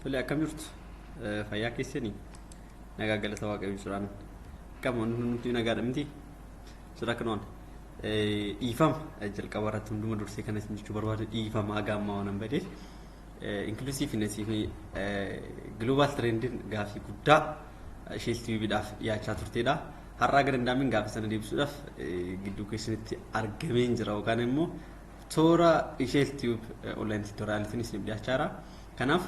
Tole akkam jirtu fayyaa keessanii nagaa galata waaqayyo jiraan qaama nuti nagaadha miti jira kanoon dhiifama jalqaba irratti hunduma dursee kan isin jechuu barbaadu dhiifama gaammaa waan badeef inclusiveness fi global trendin gaafii guddaa ishee TV'dhaaf dhiyaachaa turteedha. Har'aa garandaamin gaafii sana deebisuudhaaf gidduu keessatti argameen jira yookaan immoo toora ishee TV online tutorialtiin isin dhiyaachaa jira. Kanaaf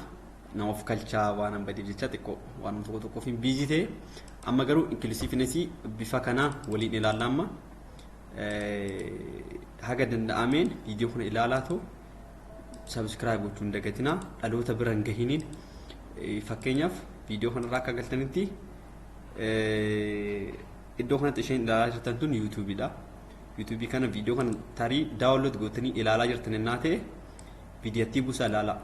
nama of kalchaa waan badeef jecha xiqqoo waan tokko fi busy ta'e amma garuu inclusiveness bifa kana waliin ilaallama haga danda'ameen viidiyoo kana ilaalaatu subscribe gochuun dagatina dhaloota biraan gahiniin fakkeenyaaf viidiyoo kana irraa akka galtanitti iddoo kanatti isheen ilaalaa jirtan tun YouTube'dha. YouTube kana viidiyoo kana tarii download gootanii ilaalaa jirtan innaa ta'e viidiyootti buusaa ilaalaa.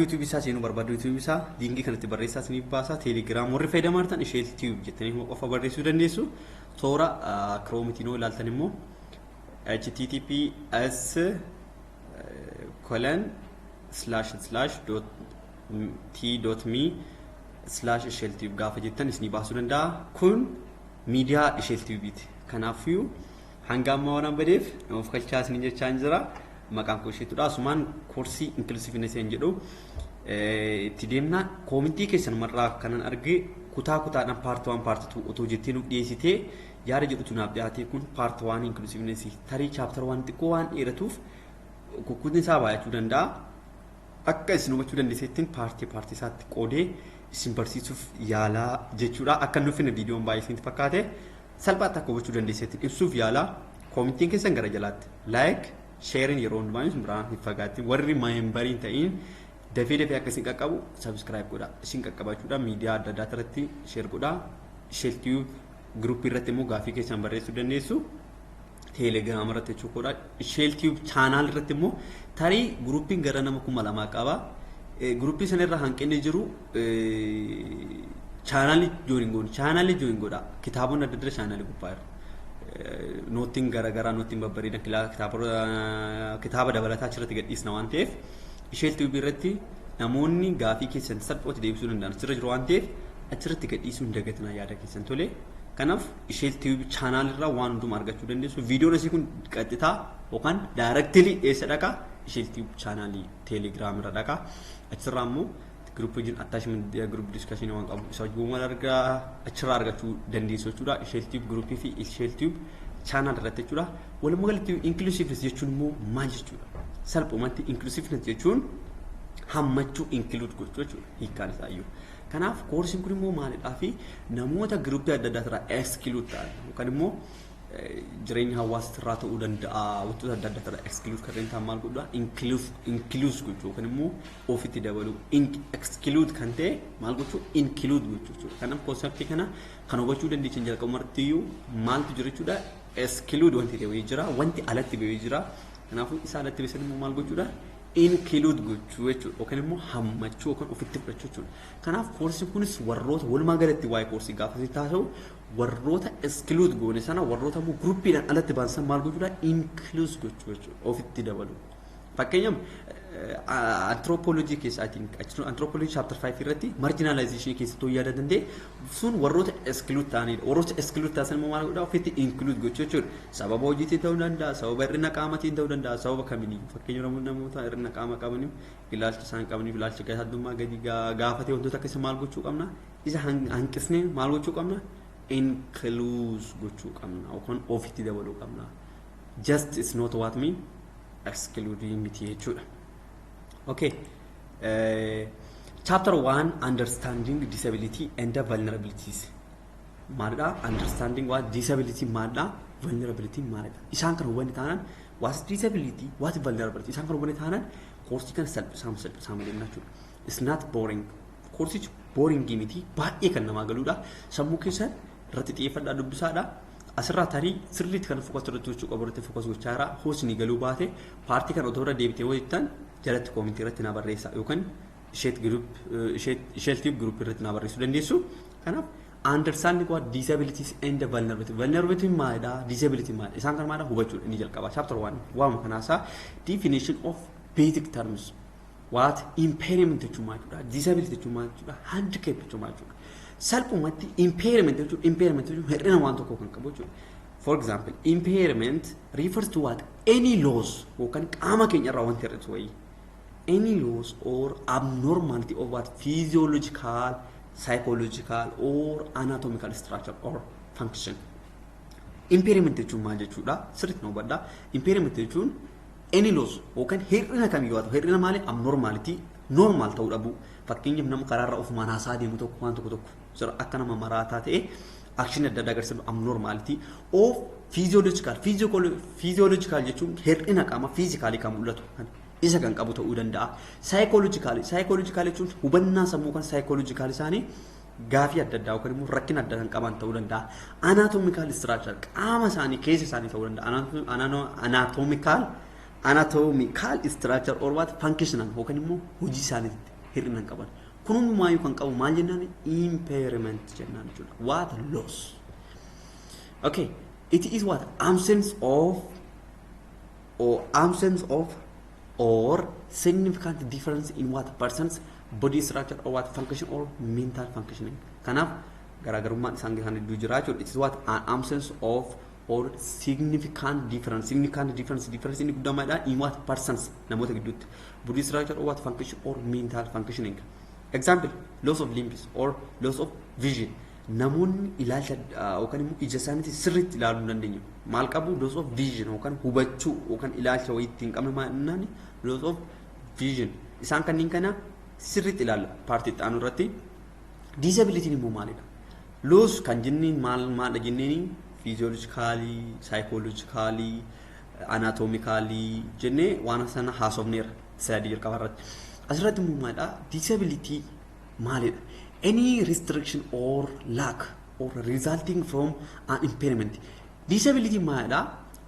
YouTube isaa seenuu barbaadu YouTube isaa linkii kanatti barreessaa isiniif baasa. Telegram warri fayyadamartan ishee TV jettanii qofa barreessuu dandeessu. Toora Chrome ilaaltan immoo https://t.me/sheltube gaafa jettan isinii baasuu danda'a. Kun miidiyaa ishee TV'ti. Kanaafuu hanga amma waan badeef of kalchaa isin jechaa jira. Maqaan koo isheetudha. Asumaan koorsii Inclusiveness jedhu itti deemna. Koomitii keessan marraa kanan arge kutaadhaan part 1 part 2 otoo jettee nu dhiyeessitee yaada jedhutu naaf dhiyaate kun part 1 Inclusiveness tarii chapter 1 xiqqoo waan dheeratuuf kukkuutni isaa baay'achuu danda'a. Akka isin hubachuu dandeessettiin paartii isaatti qoodee isin barsiisuuf yaalaa jechuudha. Akka nuuf hin viidiyoon baay'ee isinitti fakkaate salphaatti akka hubachuu dandeessettiin ibsuuf yaalaa. Koomitiin keessan gara jalaatti like sharing yeroo hundumaa isin biraan hin fagaatin warri memberii ta'in dafee akka isin qaqqabu subscribe godha. Isin qaqqabachuudha miidiyaa adda addaa irratti share godha. YouTube group irratti immoo gaafii keessan barreessuu dandeessu. Telegram irratti jechuudha. YouTube channel irratti immoo tarii groupiin gara nama 2,000 qaba. Groupii sanarra hanqinni jiru channel join godha. Kitaabonni adda addaa channel gubbaa nootiin garagaraa nootiin babbareedan kitaaba dabalataa achirratti gadhiisna waan ta'eef ishee TV irratti namoonni gaafii keessan salphaatti deebisuu danda'an achirra jiru waan ta'eef achirratti gadhiisuun dagatina yaada keessan tole. Kanaaf ishee TV channel irraa waan hundumaa argachuu dandeessu. Viidiyoon asii kun qaxxitaa yookaan directly eessa dhaqa ishee TV channel Telegram irra dhaqa. Achirraa immoo group attachment group discussion waan qabu isa wajjin wal achirraa argachuu dandeessu jechuudha. Ishee TV group fi ishee TV channel irratti jechuudha. Walumaa galatti inclusiveness jechuun immoo maal jechuudha? Salphumatti inclusiveness jechuun hammachuu include gochuu jechuudha. Hiikaan isaa iyyuu. Kanaaf koorsiin kun immoo maalidhaa fi namoota giruuppii adda addaa irraa exclude ta'an yookaan immoo jireenya hawaasa irraa ta'uu danda'a wantoota adda addaa irraa exclude kanneen ta'an maal godhaa include gochuu yookaan immoo ofitti dabaluu exclude kan ta'e maal gochuu include gochuu jechuudha. Kanaaf konseptii kana kan hubachuu dandeessan jalqabumarratti iyyuu maaltu jira jechuudha. Exclude wanti ta'e jira wanti alatti ba'ee jira. Kanaafuu isa alatti ba'e immoo maal gochuudha? Include gochuu jechuudha yookaan immoo hammachuu yookaan ofitti fudhachuu jechuudha. Kanaaf koorsiin kunis warroota walumaa galatti waa'ee koorsii gaafa taasisu warroota exclude goone sana warroota immoo groupiidhaan alatti baasan maal gochuudha? Include gochuu jechuudha ofitti dabalu. Fakkeenyaaf anthropology keessa anthropology chapter 5 irratti marginalization keessatti yaada danda'e sun warroota exclude ta'anidha. Warroota exclude ta'an immoo maal godhaa? Ofitti include gochuu jechuudha. Sababa hojiitiin ta'uu danda'a, sababa hir'ina qaamaatiin ta'uu danda'a, sababa kamiinii. Fakkeenyaaf namoota hir'ina qaama qabaniif ilaalcha isaan qabaniif ilaalcha gaazexummaa gadi gaafatee wantoota akkasii maal gochuu qabna? Isa hanqisnee maal gochuu qabna? Include gochuu qabna yookaan ofitti dabaluu qabna. Just is not what mean excluding miti jechuudha. Okay. Chapter 1 Understanding Disability and Vulnerabilities. Maalidha? Understanding what disability maalidha? Vulnerability maalidha? Isaan kan hubanne taanaan what disability, what vulnerability isaan kan hubanne taanaan koorsii kan salphisaa deemna jechuudha. It's not boring. Koorsichi boring miti baay'ee kan namaa galuudha. Sammuu keessan irratti xiyyeeffadhaa dubbisaadha. Asirraa tarii sirriitti kan fokas irratti gochuu qabu irratti fokas gochaa jira. Hoosni galuu baate paartii kan otoo irra deebitee hojjettan jalatti koomitii irratti na barreessa yookaan ishee TV group irratti na barreessuu dandeessu. Kanaaf understanding what disabilities and vulnerability. Vulnerability maalidha? Disability maalidha? Isaan kan maalidha? Hubachuudha inni jalqaba. Chapter 1 waamuu kanaasaa definition of basic terms. What impairment jechuun maal jechuudha? Disability jechuun maal jechuudha? Handicap jechuun maal jechuudha? Salphumatti impairment jechuun hir'ina waan tokkoo kan qabu jechuudha. For example, impairment refers to what? Any loss yookaan qaama keenya irraa wanti hir'isu wayii. Any loss or abnormality of what? Physiological, psychological or anatomical structure or function. Impairment jechuun maal jechuudha? Sirriitti nu hubadhaa. Impairment jechuun any loss yookaan hir'ina kamiyyuu haa ta'u hir'ina maali? Abnormality normal ta'uu dhabu. Fakkeenyaaf nama karaarra of manaasaa deemu tokko waan tokko sira akka nama maraataa ta'e action adda addaa agarsiisu abnormality of physiological jechuun hir'ina qaama physically kan mul'atu isa kan qabu ta'uu danda'a. Psychological jechuun hubannaa sammuu kan psychological isaanii gaafii adda addaa yookaan immoo rakkina adda kan qaban ta'uu danda'a. Anatomical structure qaama isaanii keessa isaanii ta'uu danda'a. Anatomical structure or what? Functional yookaan immoo hojii isaaniitti hir'ina qaban. Kun hundumaayuu kan qabu maal jennaan? Impairment jennaan jechuudha. What? Loss. Okay. It is what? Absence of or significant difference in what? Person's body structure or what? Function or mental functioning. Kanaaf garaagarummaan isaan gidduu jira jechuudha. It is what? An absence of or significant difference inni guddaa maalidha? In what? Persons namoota gidduutti. Body structure or what? Function or mental functioning. Example, loss of limbs or loss of vision. Namoonni ilaalcha yookaan immoo ija isaaniitti sirriitti ilaaluu hin dandeenye. Maal qabu? Loss of vision yookaan hubachuu yookaan ilaalcha wayii ittiin qabne maal loss of vision. Isaan kanneen kana sirriitti ilaalla paartii itti aanu irratti. Disability immoo maalidha? Loss kan jenneen maal jenneen physiologically, psychologically, anatomically jennee waan sana haasofneera sadii jalqaba irratti. Asirratti immoo maalidha? Disability maalidha? Any restriction or lack or resulting from an impairment. Disability maalidha?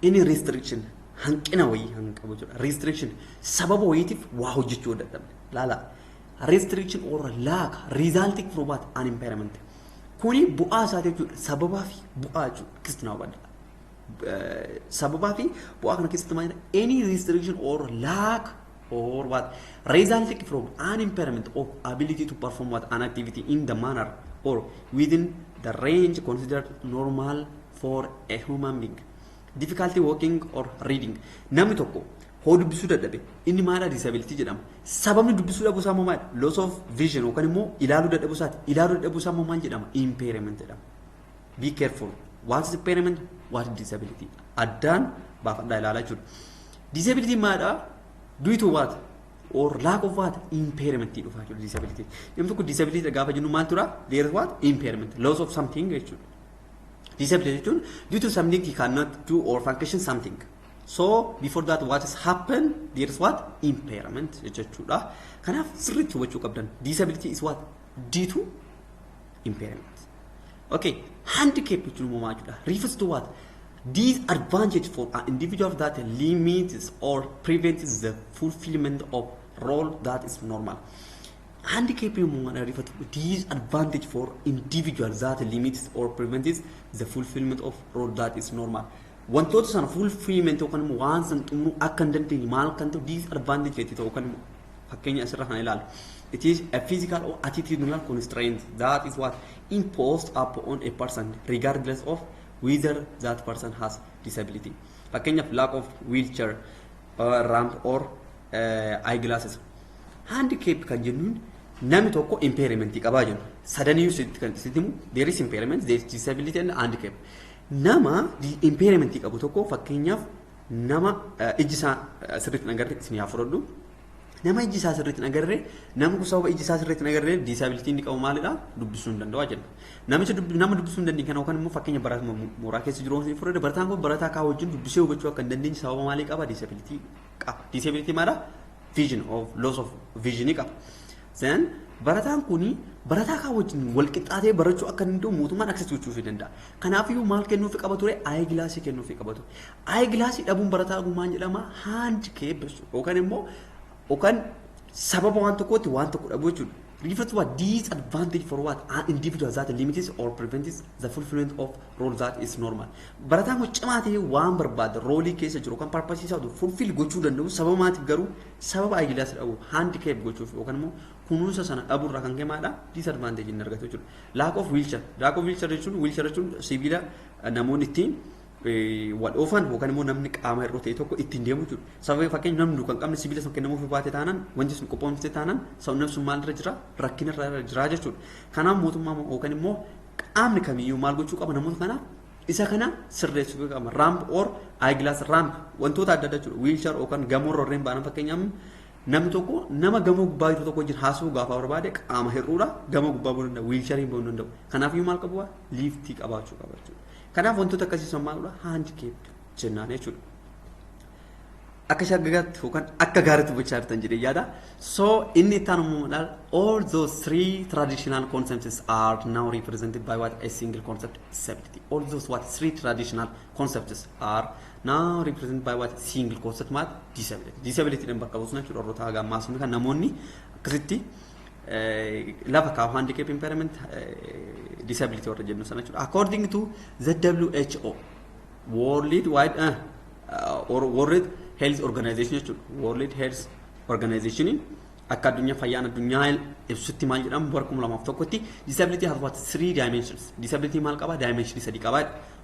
Any restriction hanqina wayii hanqabu jechuudha. Restriction sababa wayiitiif waa hojjechuu dadhabne. Laala. Restriction or lack resulting from what? An impairment. Kuni bu'aa isaati jechuudha. Sababaa fi bu'aa jechuudha. Akkasitti nama hubadha. Sababaa fi bu'aa kana keessatti maalidha? Any restriction or lack or what? Resulting from an impairment of ability to perform what? An activity in the manner or within the range considered normal for a human being. Difficulty walking or reading. Namni tokko hoo dubbisuu dadhabe inni maalidha? Disability jedhama. Sababni dubbisuu dhabuu isaa maali? Loss of vision yookaan immoo ilaaluu dadhabuu isaati. Ilaaluu dadhabuu isaa maal jedhama? Impairment jedhama. Be careful. What is impairment? What is disability? Addaan baafadhaa ilaalaa jechuudha. Disability maalidha? Due to what? Or lack of what? Impairment dhufa jechuudha disability. Namni tokko disability gaafa jennu maal tura? There is what? Impairment. Loss of something jechuudha. Disability jechuun due to something he cannot do or function something. So before that what has happened? There is what? Impairment jechuudha. Kanaaf sirriitti hubachuu qabdan. Disability is what? Due to impairment. Okay. Handicap jechuun immoo maal jechuudha? Refers to what? Disadvantage for an individual that limits or prevents the fulfillment of role that is normal. Handicap refers to disadvantage for individuals that limits or prevents the fulfillment of role that is normal. Wantoota sana fulfillment yookaan immoo waan san xumuruu akka hin dandeenye maal kan ta'u disadvantage jechuudha yookaan immoo fakkeenya asirra kan ilaalu. It is a physical or attitudinal constraint that is what imposed upon a person regardless of whether that person has disability. Fakkeenyaaf lack of wheelchair, ramp or eyeglasses. Handicap kan jennuun namni tokko impairment qabaa jennu. Sadaniyyuu sitti himu there is impairment, there is disability and handicap. Nama impairment qabu tokko fakkeenyaaf nama iji isaa sirriitti hin agarre isin yaa fudhadhu. Nama iji isaa sirriitti hin agarre nama sababa iji isaa sirriitti hin agarre disability inni qabu maalidha? Dubbisuu hin danda'u jenna. Nama dubbisuu hin dandeenye kana yookaan immoo fakkeenya barataa mooraa keessa jiru osoo fudhate barataan kun barataa kaa wajjin dubbisee hubachuu akka hin dandeenye sababa maalii qaba? Disability qaba. Disability maalidha? Vision of loss of vision qaba. Then barataan kuni barataa kaa wajjin wal qixxaatee barachuu akka hin danda'u mootummaan access gochuufii danda'a. Kanaafiyyuu maal kennuufi qaba ture? Eyeglassii kennuufi qaba ture. Eyeglassii dhabuun barataa gumaan jedhama handicap yookaan immoo yookaan sababa waan tokkootti waan tokko dhabuu jechuudha. refer to a disadvantage for what an individual that limits or prevents the fulfillment of role that is normal. Barataan ko cimaatee waan barbaada roolii keessa jiru kan parpasiisaa jiru fulfill gochuu danda'u sababa maatiif garuu sababa ayilaas dhabu handicap gochuuf yookaan immoo kunuunsa sana dhabuurraa kan ka'e disadvantage inni argatu jechuudha. Lack of wheelchair jechuun sibiila namoonni ittiin wal oofan yookaan immoo namni qaama hir'uu ta'e tokko ittiin deemu jechuudha. Sababa fakkeenya namni kan qabne sibiila sun kennamuuf baate taanaan wanti sun qophoomsite taanaan sabni sun maalirra jira rakkinarra jira jechuudha. Kanaaf mootummaa yookaan immoo qaamni kamiyyuu maal gochuu qaba namoota kanaaf isa kana sirreessuu qaba. Ramp or eyeglass ramp wantoota adda addaa jechuudha. Wheelchair yookaan gamoo rorreen baanan fakkeenyaaf namni tokko nama gamoo gubbaa jiru tokko wajjin haasa'uu gaafa barbaade qaama hir'uudha gamoo gubbaa bu'uu danda'u wheelchairiin bu'uu danda'u. Kanaafiyyuu maal qabu liiftii qabaachuu qaba jechuudha. Kanaaf wantoota akkasii sun maaludha handicap jennaan jechuudha. Akka shaggagaatti yookaan akka gaariitti bulchaa jirtan jedhee yaada. So inni itti aanuudhaan all those three traditional concepts are now represented by what a single concept disability. All those what three traditional concepts are now represented by what single concept maat disability. Disability dan bakka buusna jechuudha warroota haga ammaasumni kan namoonni akkasitti lafa kaa'u handicap impairment disability warra jennu sana jechuudha. According to the WHO World Health Organization jechuudha. World Health Organization akka addunyaa fayyaan addunyaa ibsutti maal jedhamu bara 2001tti disability has what three dimensions. Disability maal qaba dimension sadii qaba.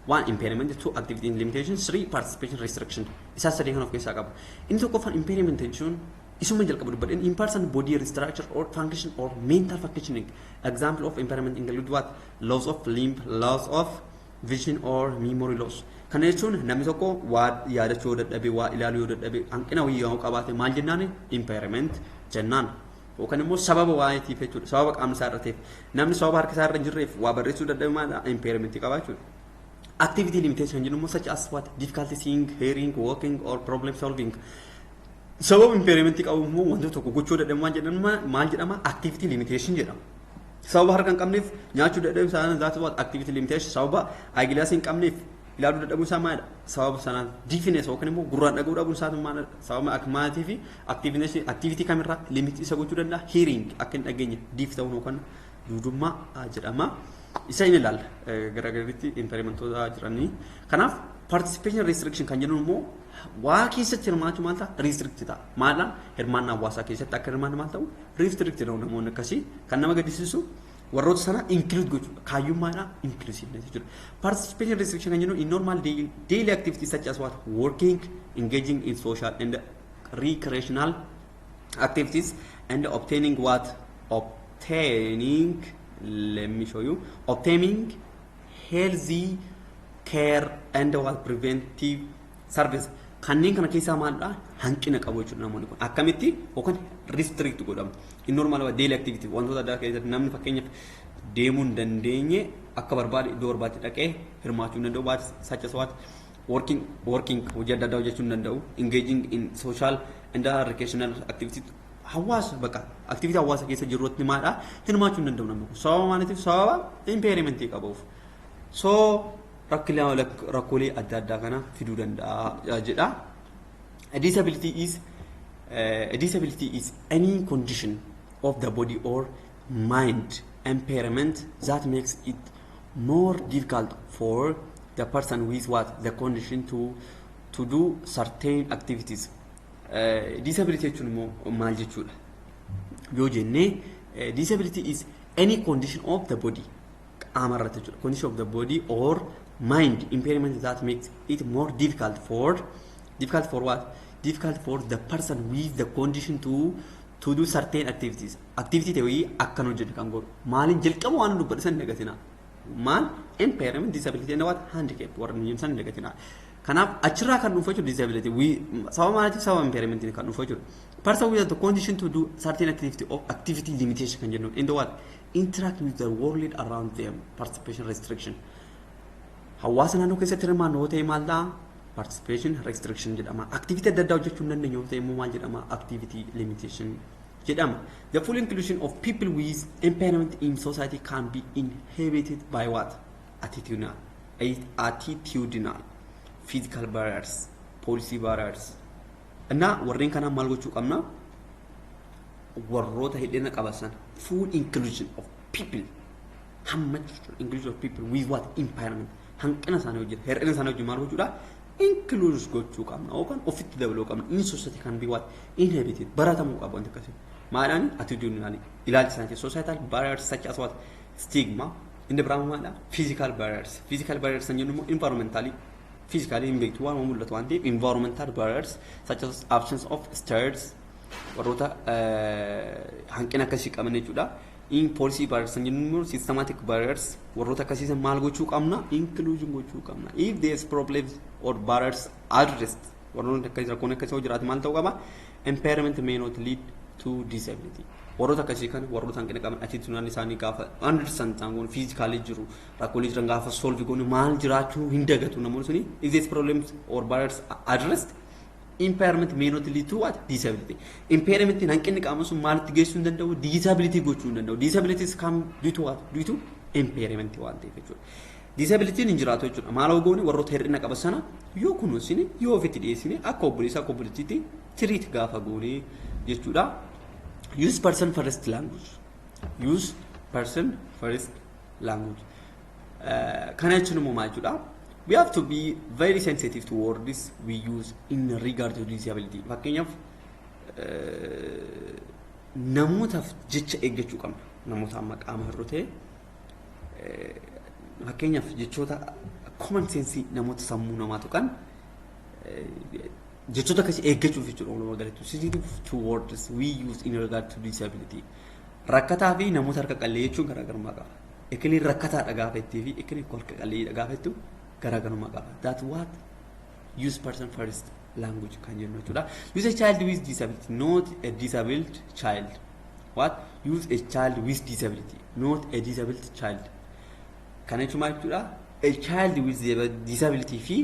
One impairment, two activity limitations, three participation restriction. Isa sadii kan of keessaa qaba. Inni tokkoffaan impairment jechuun isuma jalqaba dubbadhe in person body structure or function or mental functioning. Example of impairment include what loss of limb, loss of vision or memory loss. Kana jechuun namni tokko waa yaadachuu dadhabe waa ilaaluu dadhabe hanqina wayyaa qabaate maal jennaani impairment jennaan. Yookaan immoo sababa waa'eetiif jechuudha. Sababa qaamni isaa irra ta'eef namni sababa harka isaa irra hin jirreef waa barreessuu dadhabe maal impairment qaba jechuudha. Activity limitation jennu such as what difficulty seeing, hearing, walking or problem solving. Sababa impairment qabu immoo wantoota tokko gochuu dadhabe maal jedhama activity limitation jedhama. Sababa harka hin qabneef nyaachuu dadhabe sana zaatu what activity limitation sababa ayilaas hin qabneef ilaaluu dadhabuu isaa maalidha sababa sanaan deafness yookaan immoo gurraan dhaga'uu dhabuun isaatu maalidha sababa akmaatii fi activity kamirraa limit isa gochuu danda'a hearing akka hin dhageenye deaf ta'uun yookaan duudummaa jedhama. Isa inni ilaalla garagaritti impairmentoota jiranii. Kanaaf participation restriction kan jennuun immoo waa keessatti hirmaachuu maal ta'a restrict ta'a. Maadhaan hirmaannaa hawaasaa keessatti akka hirmaanne maal ta'u restrict ta'u namoonni akkasii kan nama gaddisiisu warroota sana include gochuudha. Kaayyummaadha inclusiveness jechuudha. Participation restriction kan jennuun in normal daily activities such as what working, engaging in social and recreational activities and obtaining let me show you obtaining healthy care and what preventive service kanneen kana keessaa maalidha hanqina qabu jechuudha namoonni kun akkamitti yookaan restrict godhamu in normal daily activity wantoota adda keessatti namni fakkeenyaaf deemuu hin dandeenye akka barbaade iddoo barbaade dhaqee hirmaachuu hin danda'u baate such as what working hojii adda addaa hojjechuu hin danda'u engaging in social and recreational activity hawaasa bakka activity hawaasa keessa jiruutti maadha hirmaachuu hin danda'u namni kun sababa maaliitiif sababa impairment qabuuf so rakkoolee adda addaa kana fiduu danda'a jedha. A disability is any condition of the body or mind impairment that makes it more difficult for the person with what the condition to do certain activities. Disability jechuun immoo maal jechuudha yoo jennee disability is any condition of the body qaama irratti jechuudha condition of the body or mind impairment that makes it more difficult for what difficult for the person with the condition to do certain activities activity ta'ee akkan hojjetu kan godhu maaliin jalqaba waan dubbadhisan dagatina maal impairment disability and what handicap warra nuyi dagatina. Kanaaf achirraa kan dhufu jechuudha disability sababa maaliitiif sababa impairment kan dhufu jechuudha. Person with the condition to do certain activity limitation kan jennu in the what interact with the world around them participation restriction. Hawaasa naannoo keessatti hirmaannoo ta'e maal ta'a participation restriction jedhama. Activity adda addaa hojjechuu hin dandeenye yoo ta'e immoo maal jedhama activity limitation jedhama. The full inclusion of people with impairment in society can be inhibited by what attitudinal physical barriers, policy barriers. And now we're going to warroota hidhina qabasan full inclusion of people. How much inclusion of people with what impairment? Hanqina isaanii hojii hir'ina isaanii hojii maal gochuudha? Include gochuu qabna yookaan ofitti dabaluu qabna. In society can be what? Inhabited. Baratamuu qaba wanti akkasii. Maadhaan attitudinally ilaalcha isaanii societal barriers such as what? Stigma. Inni biraan maadha? Physical barriers. Physical barriers san jennu immoo environmentally physically hin beektu waan mul'atu waan ta'eef environmental barriers such as absence of stairs warroota hanqina akkasii qaban jechuudha. In policy barriers san jennu immoo systematic barriers warroota akkasiisan maal gochuu qabna? Inclusion gochuu qabna. If there's problems or barriers addressed warroota akkasii rakkoon akkasii jiraate maal ta'uu qaba? Impairment may not lead to disability. Warroota akkasii kan warroota hanqina qaban attitudinal isaanii gaafa understand ta'an physically jiru rakkoolee jiran gaafa solve goone maal jiraachuu hin dagatu namoonni suni if these problems or barriers addressed impairment may not lead to what? Disability. Impairment hanqinni qaama sun maalitti geessuu hin danda'u? Disability gochuu hin danda'u. Disabilities come due to what? Due to impairment waan ta'eef jechuudha. Disability hin jiraatu jechuudha. Maal goone warroota hir'ina qaban sana yoo kunuunsine yoo ofitti dhiyeessine akka obboleessaa akka obboleettiitti treat gaafa goone jechuudha. Use person first language. Use person first language. Kana jechuun immoo maal jechuudha? We have to be very sensitive to words we use in regard to disability. Fakkeenyaaf namootaaf jecha eeggachuu qabna. Namoota amma qaama hir'uu ta'e fakkeenyaaf jechoota common sense namoota sammuu namaa tuqan jechoota akkasii eeggachuuf jechuudha walumaa galatti. Sensitive to words we use in regard to disability. Rakkataa fi namoota harka qallee jechuun garaagarummaa qaba. Ekeleen rakkataadha gaafattii fi ekeleen harka qalleedha gaafattu garaagarummaa qaba. That what? Use person first language kan jennu jechuudha. Use a child with disability, not a disabled child. What? Use a child with disability, not a disabled child. Kana jechuun maal jechuudha? A child with disability fi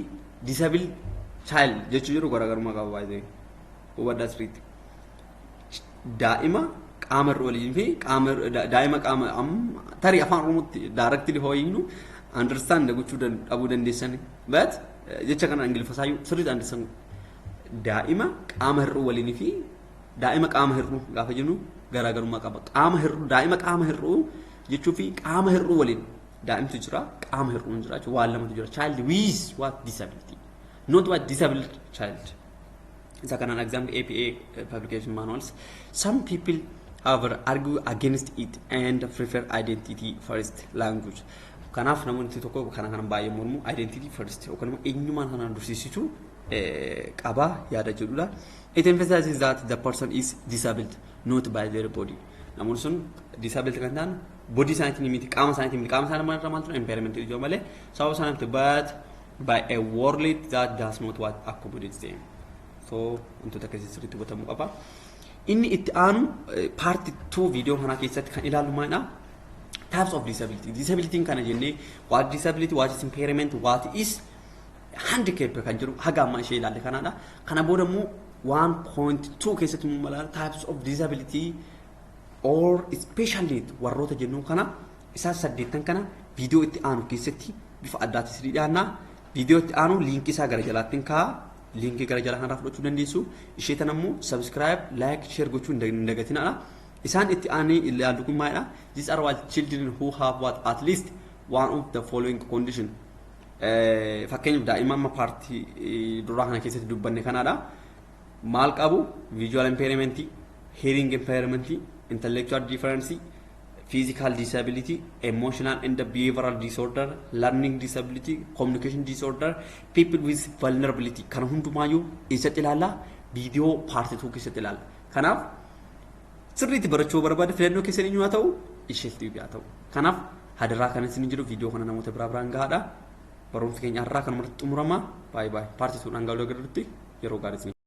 disabled child jechuu jiru garaagarummaa qaba baay'ee. Hubadhaa sirriitti. Daa'ima qaama irra waliin fi daa'ima qaama tarii afaan oromootti directly hooyinu understand gochuu dhabuu dandeessan but jecha kana ingiliffasaayyuu sirriitti understand daa'ima qaama hir'uu waliin fi daa'ima qaama hir'uu gaafa jennu garaagarummaa qaba. Qaama hir'uu daa'ima qaama hir'uu jechuu fi qaama hir'uu waliin daa'imtu jira qaama hir'uu jira jechuudha waan lamatu jira. Child with what? Disability, not what? Disabled child. Isa kana an example APA publication manuals. Some people however argue against it and prefer identity first language. Kanaaf namoonni tokko kana baay'ee mormu identity first yookaan immoo eenyummaan sanaan dursisitu qaba yaada jedhudha. It emphasizes that the person is disabled not by their body. Namoonni sun disabled kan ta'an body isaaniitiin miti qaama isaaniitiin miti qaama isaanii maal tura impairment ijoo malee sababa sanaatti but by a word that does not what accommodate them. So wantoota akkasii sirriitti hubatamuu qaba. Inni itti aanu part 2 video kana keessatti kan ilaallu maalidha? Types of disability. Disability kana jennee what disability, what is impairment, what is handicap kan jiru haga amma ishee ilaalle kanaadha. Kana booda immoo 1.2 keessatti immoo types of disability or special need warroota jennu kana isaa 8 kana video itti aanu keessatti bifa addaatti sirrii dhiyaanna. Video itti aanu link isaa gara jalaattiin kaa linkii gara jala kanarraa fudhachuu dandeessu. Ishee tan ammoo subscribe, like, share gochuu hin dagatinadha. Isaan itti aanee ilaallu kun maalidha? These are what children who have what at least one of the following condition. Fakkeenyaaf daa'imman amma paartii duraa kana keessatti dubbanne kanaadha. Maal qabu? Visual impairment, hearing impairment, intellectual difference, physical disability, emotional and behavioral disorder, learning disability, communication disorder, people with vulnerability. Kana hundumayyuu eessatti ilaalla? Viidiyoo paartii 2 keessatti ilaalla. Kanaaf sirriitti barachuu barbaade filannoo keessan eenyu haa ta'u isheetti haa ta'u. Kanaaf hadaraa kana isin jiru viidiyoo kana namoota biraan gahaadha. Barumsi keenya har'aa kan xumurama. Baay'ee paartii 2 dhaan gahaa yeroo gaarii